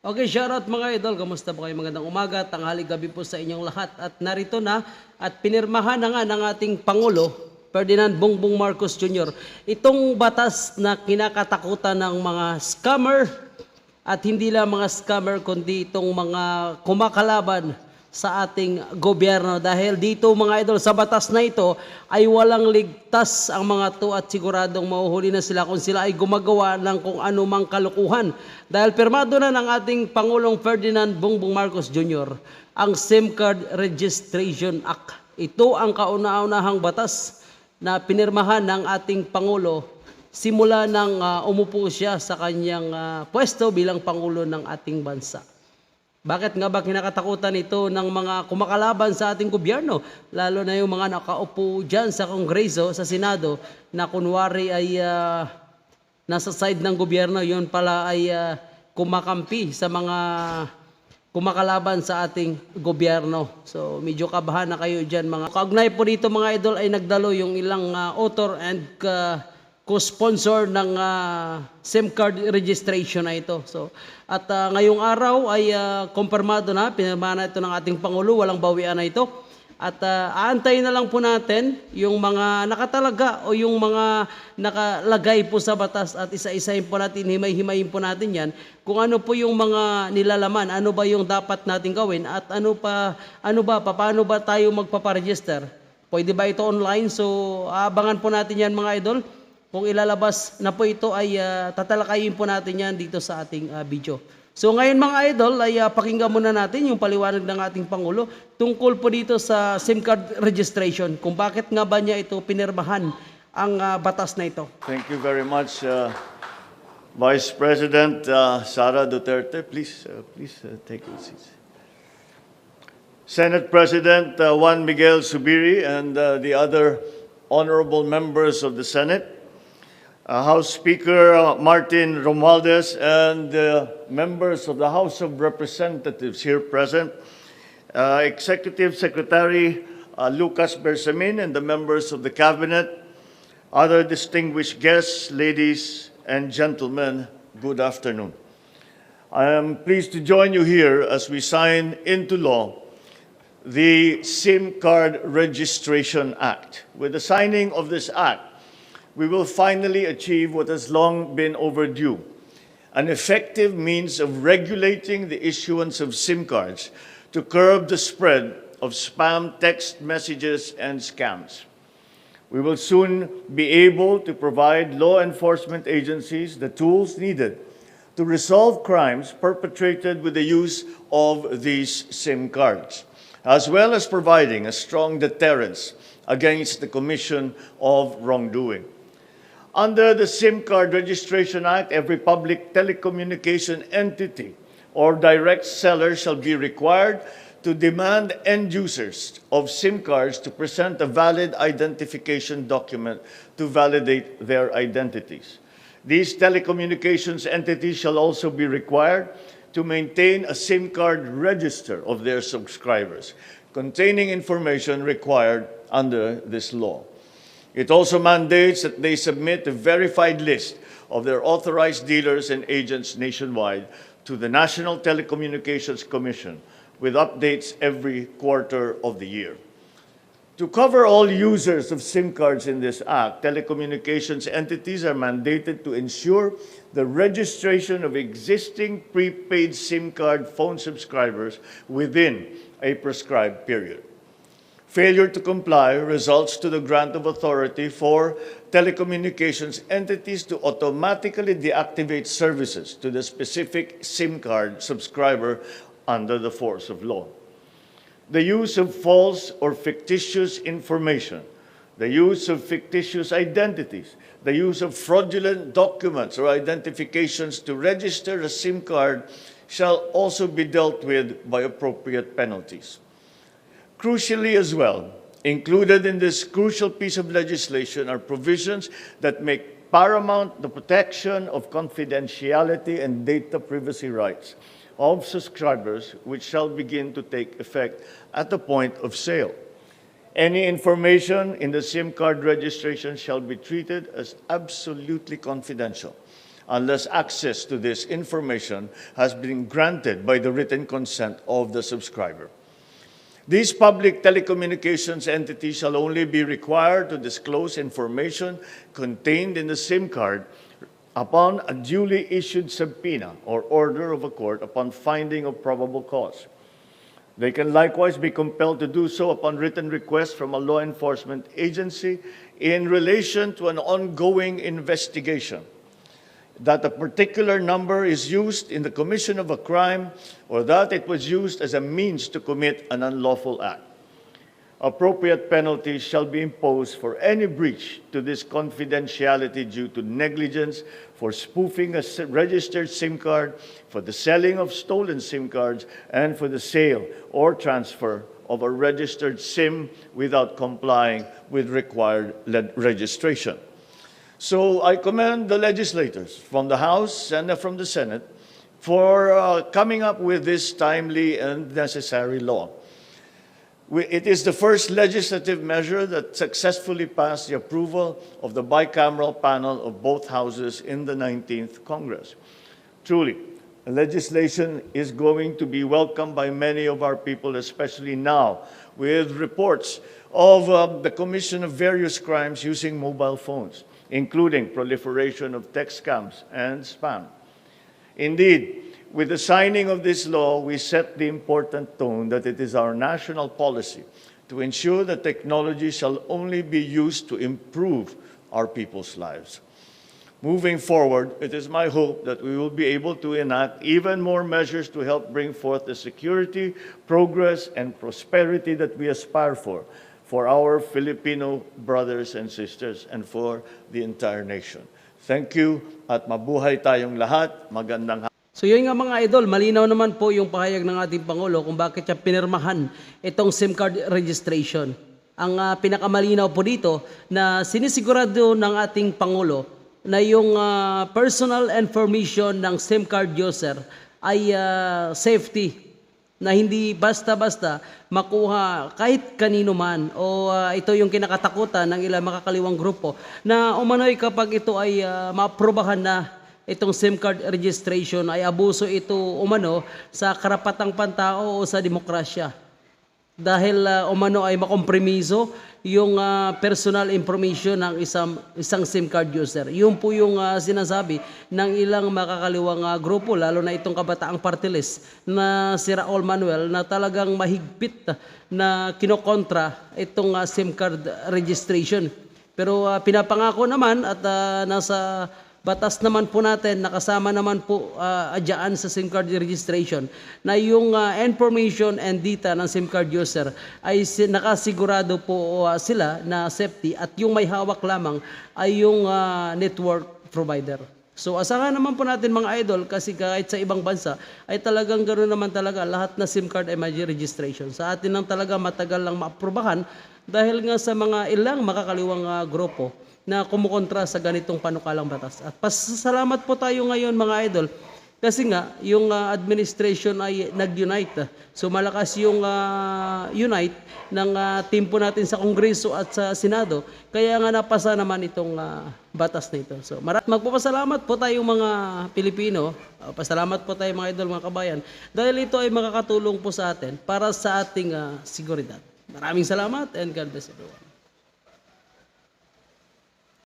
Okay, shoutout mga idol. Kamusta po kayo? Magandang umaga, tanghali, gabi po sa inyong lahat. At narito na at pinirmahan na nga ng ating Pangulo, Ferdinand Bongbong Marcos Jr. Itong batas na kinakatakutan ng mga scammer at hindi lang mga scammer kundi itong mga kumakalaban sa ating gobyerno. Dahil dito mga idol, sa batas na ito ay walang ligtas ang mga to at siguradong mahuhuli na sila kung sila ay gumagawa ng kung anumang kalukuhan. Dahil pirmado na ng ating Pangulong Ferdinand Bongbong Marcos Jr. ang SimCard Registration Act. Ito ang kauna-unahang batas na pinirmahan ng ating Pangulo simula nang umupo siya sa kanyang pwesto bilang Pangulo ng ating bansa. Bakit nga ba kinakatakutan ito ng mga kumakalaban sa ating gobyerno? Lalo na yung mga nakaupo dyan sa Kongreso, sa Senado, na kunwari ay nasa side ng gobyerno, yun pala ay kumakampi sa mga kumakalaban sa ating gobyerno. So medyo kabahan na kayo dyan. Kaugnay po dito mga idol ay nagdalo yung ilang author and co-sponsor ng SimCard registration na ito. So, at ngayong araw ay kumpirmado na, pinirmahan na ito ng ating Pangulo, walang bawian na ito. At aantayin na lang po natin yung mga nakatalaga o yung mga nakalagay po sa batas at isa-isahin po natin, himay-himayin po natin yan kung ano po yung mga nilalaman, ano ba yung dapat natin gawin at paano ba tayo magpaparegister. Pwede ba ito online? So, abangan po natin yan mga idol. Kung ilalabas na po ito ay tatalakayin po natin yan dito sa ating video. So ngayon mga idol ay pakinggan muna natin yung paliwanag ng ating Pangulo tungkol po dito sa SimCard registration. Kung bakit nga ba niya ito pinirmahan ang batas na ito. Thank you very much, Vice President Sara Duterte. Please take your seats. Senate President Juan Miguel Zubiri and the other honorable members of the Senate, House Speaker Martin Romualdez and members of the House of Representatives here present, Executive Secretary Lucas Bersamin and the members of the Cabinet, other distinguished guests, ladies and gentlemen, good afternoon. I am pleased to join you here as we sign into law the SimCard Registration Act. With the signing of this act, we will finally achieve what has long been overdue, an effective means of regulating the issuance of SIM cards to curb the spread of spam text messages and scams. We will soon be able to provide law enforcement agencies the tools needed to resolve crimes perpetrated with the use of these SIM cards, as well as providing a strong deterrence against the commission of wrongdoing. Under the SimCard Registration Act, every public telecommunication entity or direct seller shall be required to demand end users of SIM cards to present a valid identification document to validate their identities. These telecommunications entities shall also be required to maintain a SIM card register of their subscribers, containing information required under this law. It also mandates that they submit a verified list of their authorized dealers and agents nationwide to the National Telecommunications Commission with updates every quarter of the year. To cover all users of SIM cards in this act, telecommunications entities are mandated to ensure the registration of existing prepaid SIM card phone subscribers within a prescribed period. Failure to comply results to the grant of authority for telecommunications entities to automatically deactivate services to the specific SIM card subscriber under the force of law. The use of false or fictitious information, the use of fictitious identities, the use of fraudulent documents or identifications to register a SIM card shall also be dealt with by appropriate penalties. Crucially as well, included in this crucial piece of legislation are provisions that make paramount the protection of confidentiality and data privacy rights of subscribers, which shall begin to take effect at the point of sale. Any information in the SIM card registration shall be treated as absolutely confidential unless access to this information has been granted by the written consent of the subscriber. These public telecommunications entities shall only be required to disclose information contained in the SIM card upon a duly issued subpoena or order of a court upon finding of probable cause. They can likewise be compelled to do so upon written request from a law enforcement agency in relation to an ongoing investigation, that a particular number is used in the commission of a crime or that it was used as a means to commit an unlawful act. Appropriate penalties shall be imposed for any breach to this confidentiality due to negligence, for spoofing a registered SIM card, for the selling of stolen SIM cards, and for the sale or transfer of a registered SIM without complying with required registration. So I commend the legislators from the House and from the Senate for coming up with this timely and necessary law. It is the first legislative measure that successfully passed the approval of the bicameral panel of both houses in the 19th Congress. Truly, legislation is going to be welcomed by many of our people, especially now, with reports of the commission of various crimes using mobile phones, including proliferation of text scams and spam. Indeed, with the signing of this law, we set the important tone that it is our national policy to ensure that technology shall only be used to improve our people's lives. Moving forward, it is my hope that we will be able to enact even more measures to help bring forth the security, progress, and prosperity that we aspire for our Filipino brothers and sisters, and for the entire nation. Thank you at mabuhay tayong lahat. Magandang So yun nga mga idol, malinaw naman po yung pahayag ng ating Pangulo kung bakit siya pinirmahan itong SIM card registration. Ang pinakamalinaw po dito na sinisigurado ng ating Pangulo na yung personal information ng SIM card user ay safety, na hindi basta-basta makuha kahit kanino man, o ito yung kinakatakutan ng ilang makakaliwang grupo na umano'y kapag ito ay maaprobahan na itong SIM card registration ay abuso ito umano sa karapatang pantao o sa demokrasya. Dahil umano ay makompromiso yung personal information ng isang SIM card user. Yun po yung sinasabi ng ilang makakaliwang grupo, lalo na itong kabataang Partylist na si Raoul Manuel, na talagang mahigpit na kinokontra itong SIM card registration. Pero pinapangako naman at nasa batas naman po natin, nakasama naman po adyan sa SIM card registration, na yung information and data ng SIM card user ay nakasigurado po sila na safety, at yung may hawak lamang ay yung network provider. So asahan naman po natin mga idol, kasi kahit sa ibang bansa ay talagang ganoon naman talaga, lahat na SIM card ay may registration. Sa atin lang talaga matagal lang maaprubahan dahil nga sa mga ilang makakaliwang grupo na kumukontra sa ganitong panukalang batas. At pasalamat po tayo ngayon mga idol, kasi nga yung administration ay nag-unite. So malakas yung unite ng team po natin sa Kongreso at sa Senado, kaya nga napasa naman itong batas na ito. So magpapasalamat po tayo mga Pilipino, pasalamat po tayo mga idol, mga kabayan, dahil ito ay makakatulong po sa atin para sa ating seguridad. Maraming salamat and God bless everyone.